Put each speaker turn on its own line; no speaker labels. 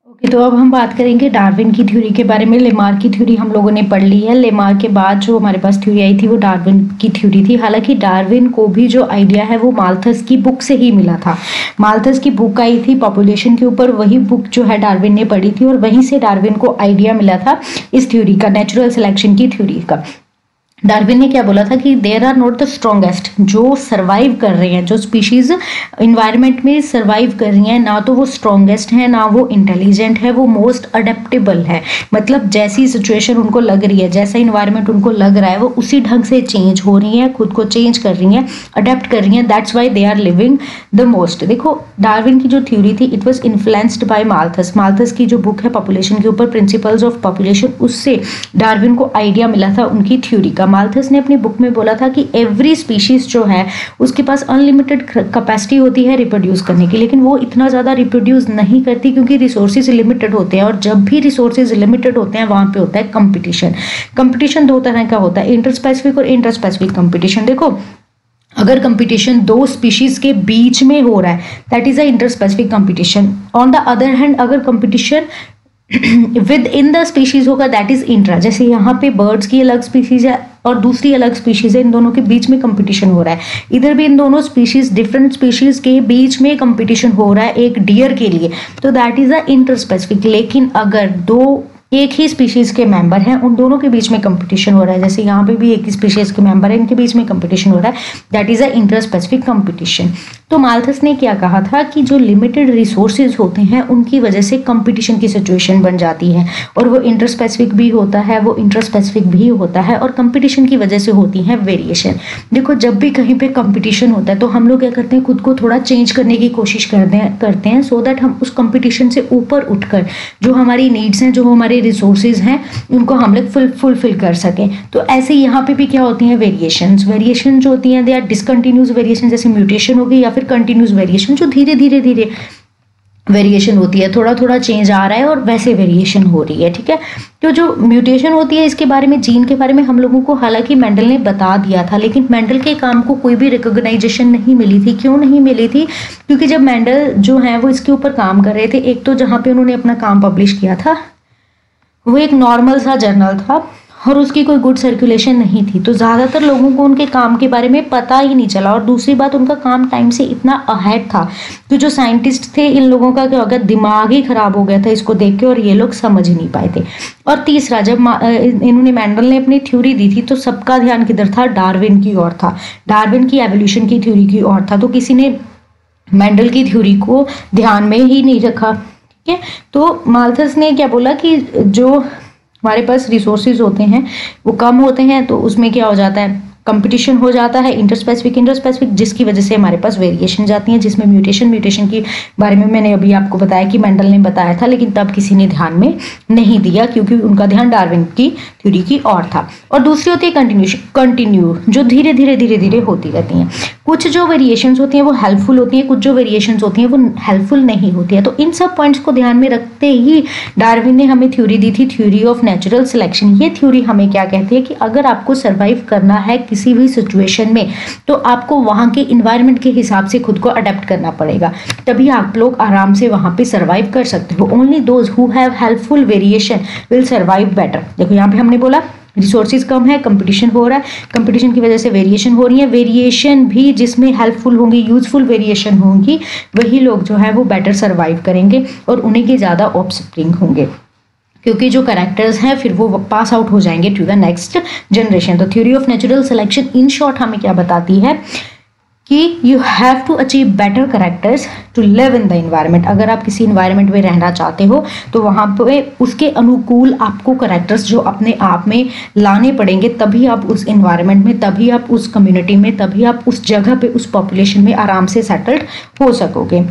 Okay, तो अब हम बात करेंगे डार्विन की थ्योरी के बारे में। लेमार की थ्योरी हम लोगों ने पढ़ ली है। लेमार के बाद जो हमारे पास थ्योरी आई थी वो डार्विन की थ्योरी थी। हालांकि डार्विन को भी जो आइडिया है वो माल्थस की बुक से ही मिला था। माल्थस की बुक आई थी पॉपुलेशन के ऊपर, वही बुक जो है डार्विन ने पढ़ी थी और वहीं से डार्विन को आइडिया मिला था इस थ्योरी का, नेचुरल सिलेक्शन की थ्योरी का। डार्विन ने क्या बोला था कि there are not the strongest, जो सर्वाइव कर रहे हैं, जो स्पीशीज इन्वायरमेंट में सर्वाइव कर रही हैं, ना तो वो स्ट्रॉन्गेस्ट है, ना वो इंटेलिजेंट है, वो मोस्ट अडेप्टेबल है। मतलब जैसी सिचुएशन उनको लग रही है, जैसा इन्वायरमेंट उनको लग रहा है, वो उसी ढंग से चेंज हो रही हैं, खुद को चेंज कर रही हैं, अडेप्ट कर रही हैं। That's why they are living the most. देखो डार्विन की जो थ्योरी थी it was influenced by Malthus. Malthus की जो बुक है पॉपुलेशन के ऊपर, प्रिंसिपल्स ऑफ पॉपुलेशन, उससे डार्विन को आइडिया मिला था उनकी थ्योरी का। माल्थस ने अपनी बुक में बोला था कि एवरी स्पीशीज जो है उसके पास अनलिमिटेड कैपेसिटी होती है रिप्रोड्यूस करने की, लेकिन वो इतना ज़्यादा रिप्रोड्यूस नहीं करती क्योंकि रिसोर्सेज लिमिटेड होते हैं। और जब भी रिसोर्सेज लिमिटेड होते हैं वहाँ पे होता है कंपटीशन। कंपटीशन दो तरह का होता है, इंटर स्पेसिफिक और इंटर स्पेसिफिक कंपटीशन। देखो अगर कंपटीशन दो स्पीशीज के बीच में हो रहा है that is a inter specific competition. On the other hand अगर competition within the species होगा दैट इज इंट्रा। जैसे यहाँ पे बर्ड्स की अलग स्पीशीज है और दूसरी अलग स्पीशीज है, इन दोनों के बीच में कंपटीशन हो रहा है। इधर भी इन दोनों स्पीशीज, डिफरेंट स्पीशीज के बीच में कंपटीशन हो रहा है एक डियर के लिए, तो that is a inter specific. लेकिन अगर दो एक ही स्पीशीज के मेंबर हैं, उन दोनों के बीच में कंपटीशन हो रहा है, जैसे यहाँ पे भी एक ही स्पीशीज के मेंबर है, इनके बीच में कंपटीशन हो रहा है, that is a inter specific competition. तो माल्थस ने क्या कहा था कि जो लिमिटेड रिसोर्सेज होते हैं उनकी वजह से कंपटीशन की सिचुएशन बन जाती है, और वो इंटर स्पेसिफिक भी होता है, वो इंटर स्पेसिफिक भी होता है, और कंपटीशन की वजह से होती है वेरिएशन। देखो जब भी कहीं पे कंपटीशन होता है तो हम लोग क्या करते हैं, खुद को थोड़ा चेंज करने की कोशिश करते हैं सो दैट हम उस कंपटीशन से ऊपर उठकर जो हमारी नीड्स हैं, जो हमारे रिसोर्सेज हैं, उनको हम लोग फुलफिल कर सकें। तो ऐसे यहाँ पे भी क्या होती हैं, वेरिएशन जो होती हैं दे आर डिसकंटिन्यूस वेरिएशन, जैसे म्यूटेशन होगी, या फिर कंटिन्यूस वेरिएशन जो धीरे धीरे वेरिएशन होती है, थोड़ा थोड़ा चेंज आ रहा है और वैसे वेरिएशन हो रही है। ठीक है, तो जो म्यूटेशन होती है इसके बारे में, जीन के बारे में हम लोगों को हालांकि मेंडल ने बता दिया था, लेकिन मेंडल के काम को कोई भी रिकॉग्नाइजेशन नहीं मिली थी। क्यों नहीं मिली थी? क्योंकि जब मेंडल जो है वो इसके ऊपर काम कर रहे थे, एक तो जहाँ पे उन्होंने अपना काम पब्लिश किया था वो एक नॉर्मल सा जर्नल था और उसकी कोई गुड सर्कुलेशन नहीं थी, तो ज़्यादातर लोगों को उनके काम के बारे में पता ही नहीं चला। और दूसरी बात, उनका काम टाइम से इतना अहेड था कि जो साइंटिस्ट थे इन लोगों का क्या हो गया, दिमाग ही खराब हो गया था इसको देख के, और ये लोग समझ नहीं पाए थे। और तीसरा, जब इन्होंने मेंडल ने अपनी थ्योरी दी थी तो सबका ध्यान किधर था, डार्विन की ओर था, डार्विन की एवोल्यूशन की थ्योरी की ओर था, तो किसी ने मेंडल की थ्योरी को ध्यान में ही नहीं रखा। ठीक है, तो माल्थस ने क्या बोला कि जो हमारे पास रिसोर्सेज होते हैं वो कम होते हैं, तो उसमें क्या हो जाता है, कंपटीशन हो जाता है इंटर स्पेसिफिक, जिसकी वजह से हमारे पास वेरिएशन जाती हैं, जिसमें म्यूटेशन के बारे में मैंने अभी आपको बताया कि मेंडल ने बताया था, लेकिन तब किसी ने ध्यान में नहीं दिया क्योंकि उनका ध्यान डार्विन की थ्योरी की ओर था। और दूसरी होती है कंटिन्यू, जो धीरे धीरे होती रहती हैं। कुछ जो वेरिएशंस होती हैं वो हेल्पफुल होती हैं, कुछ जो वेरिएशंस होती हैं वो हेल्पफुल नहीं होती है। तो इन सब पॉइंट्स को ध्यान में रखते ही डार्विन ने हमें थ्योरी दी थी, थ्योरी ऑफ नेचुरल सिलेक्शन। ये थ्योरी हमें क्या कहती है कि अगर आपको सर्वाइव करना है किसी भी सिचुएशन में तो आपको वहाँ के इन्वायरमेंट के हिसाब से खुद को अडेप्ट करना पड़ेगा, तभी आप लोग आराम से वहाँ पे सर्वाइव कर सकते हो। Only those who have helpful variation will survive better. देखो यहाँ पे हमने बोला रिसोर्सेज कम है, कंपटीशन हो रहा है, कंपटीशन की वजह से वेरिएशन हो रही है, वेरिएशन भी जिसमें हेल्पफुल होंगी, यूजफुल वेरिएशन होंगी, वही लोग जो है वो बेटर सर्वाइव करेंगे और उन्हीं के ज़्यादा ऑफस्प्रिंग होंगे, क्योंकि जो कैरेक्टर्स हैं फिर वो पास आउट हो जाएंगे टू द नेक्स्ट जनरेशन। तो theory of natural selection in short हमें क्या बताती है कि you have to achieve better characters to live in the environment. अगर आप किसी इन्वायरमेंट में रहना चाहते हो तो वहाँ पे उसके अनुकूल आपको कैरेक्टर्स जो अपने आप में लाने पड़ेंगे, तभी आप उस इन्वायरमेंट में, तभी आप उस कम्युनिटी में, तभी आप उस जगह पे, उस पॉपुलेशन में आराम से सेटल्ड हो सकोगे।